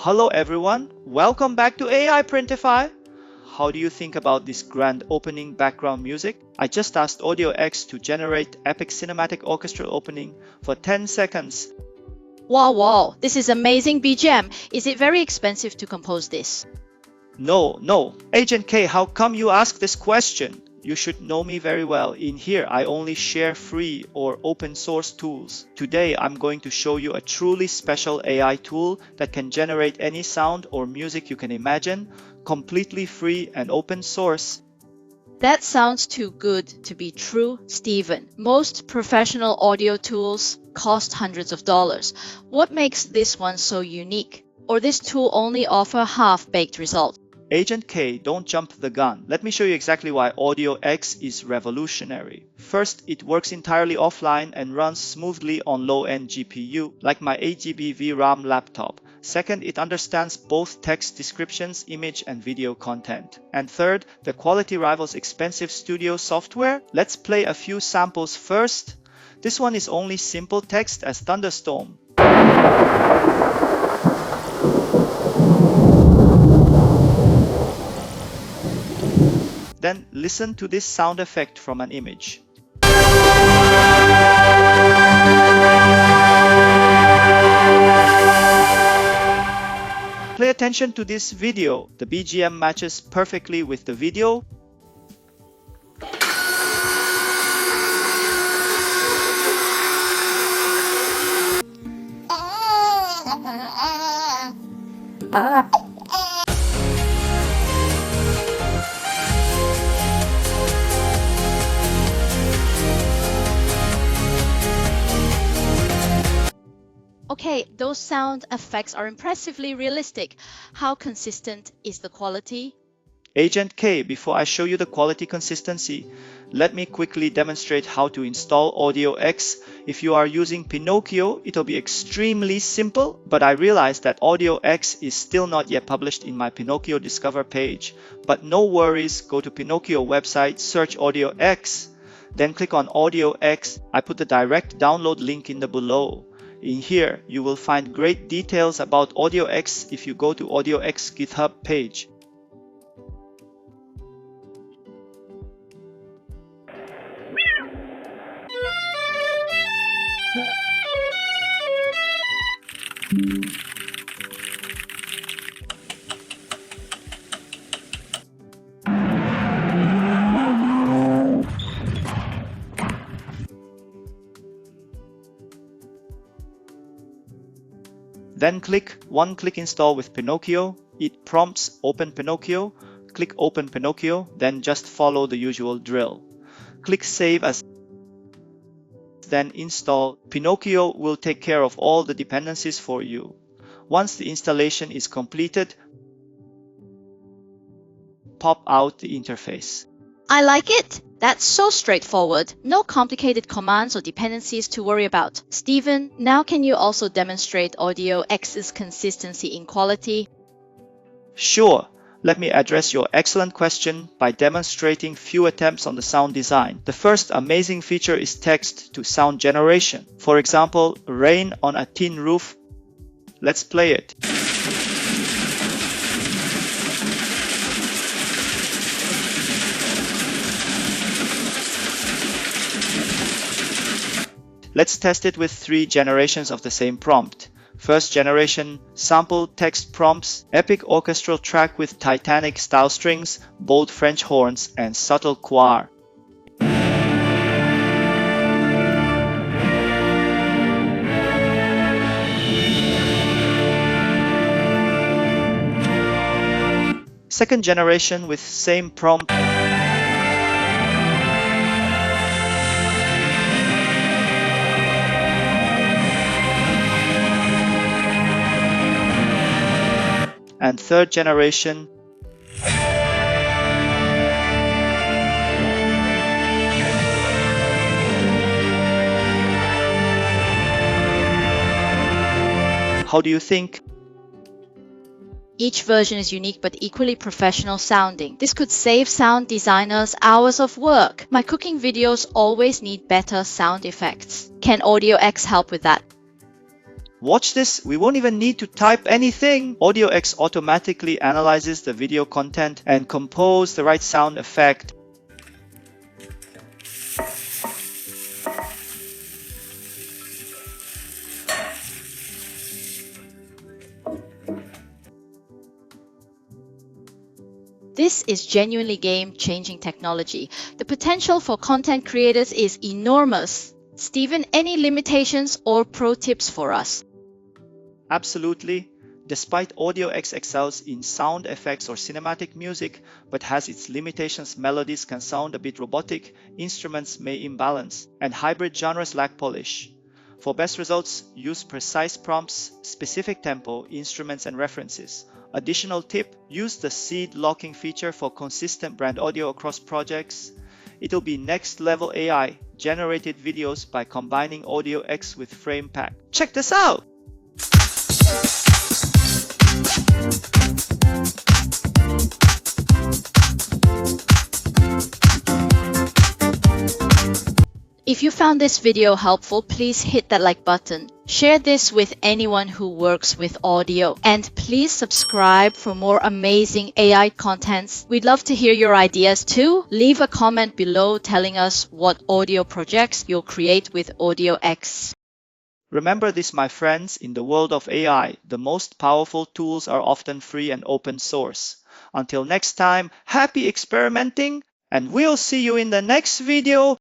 Hello everyone, welcome back to AI Printify. How do you think about this grand opening background music? I just asked AudioX to generate epic cinematic orchestral opening for 10 seconds. Wow, this is amazing BGM. Is it very expensive to compose this? No. Agent K, how come you ask this question? You should know me very well. In here, I only share free or open source tools. Today, I'm going to show you a truly special AI tool that can generate any sound or music you can imagine, completely free and open source. That sounds too good to be true, Steven. Most professional audio tools cost hundreds of dollars. What makes this one so unique? Or this tool only offer half-baked results? Agent K, don't jump the gun. Let me show you exactly why AudioX is revolutionary. First, it works entirely offline and runs smoothly on low-end GPU, like my 8GB VRAM laptop. Second, it understands both text descriptions, image and video content. And third, the quality rivals expensive studio software. Let's play a few samples first. This one is only simple text as thunderstorm. Then listen to this sound effect from an image. Pay attention to this video. The BGM matches perfectly with the video. Okay, those sound effects are impressively realistic. How consistent is the quality? Agent K, before I show you the quality consistency, let me quickly demonstrate how to install AudioX. If you are using Pinokio, it'll be extremely simple, but I realized that AudioX is still not yet published in my Pinokio Discover page. But no worries, go to Pinokio website, search AudioX, then click on AudioX. I put the direct download link in the below. In here, you will find great details about AudioX if you go to AudioX GitHub page. Then click one-click install with Pinokio. It prompts Open Pinokio. Click Open Pinokio, then just follow the usual drill. Click Save as, then install. Pinokio will take care of all the dependencies for you. Once the installation is completed, pop out the interface. I like it. That's so straightforward. No complicated commands or dependencies to worry about. Steven, now can you also demonstrate AudioX's consistency in quality? Sure. Let me address your excellent question by demonstrating few attempts on the sound design. The first amazing feature is text to sound generation. For example, rain on a tin roof. Let's play it. Let's test it with 3 generations of the same prompt. First generation, sample text prompts, epic orchestral track with Titanic-style strings, bold French horns, and subtle choir. Second generation with same prompt. And third generation. How do you think? Each version is unique but equally professional sounding. This could save sound designers hours of work. My cooking videos always need better sound effects. Can AudioX help with that? Watch this, we won't even need to type anything. AudioX automatically analyzes the video content and composes the right sound effect. This is genuinely game-changing technology. The potential for content creators is enormous. Stephen, any limitations or pro tips for us? Absolutely. Despite AudioX excels in sound effects or cinematic music, but has its limitations, melodies can sound a bit robotic, instruments may imbalance, and hybrid genres lack polish. For best results, use precise prompts, specific tempo, instruments, and references. Additional tip, use the seed locking feature for consistent brand audio across projects. It'll be next level AI, generated videos by combining AudioX with FramePack. Check this out! If you found this video helpful, please hit that like button. Share this with anyone who works with audio. And please subscribe for more amazing AI contents. We'd love to hear your ideas too. Leave a comment below telling us what audio projects you'll create with AudioX. Remember this, my friends, in the world of AI, the most powerful tools are often free and open source. Until next time, happy experimenting, and we'll see you in the next video.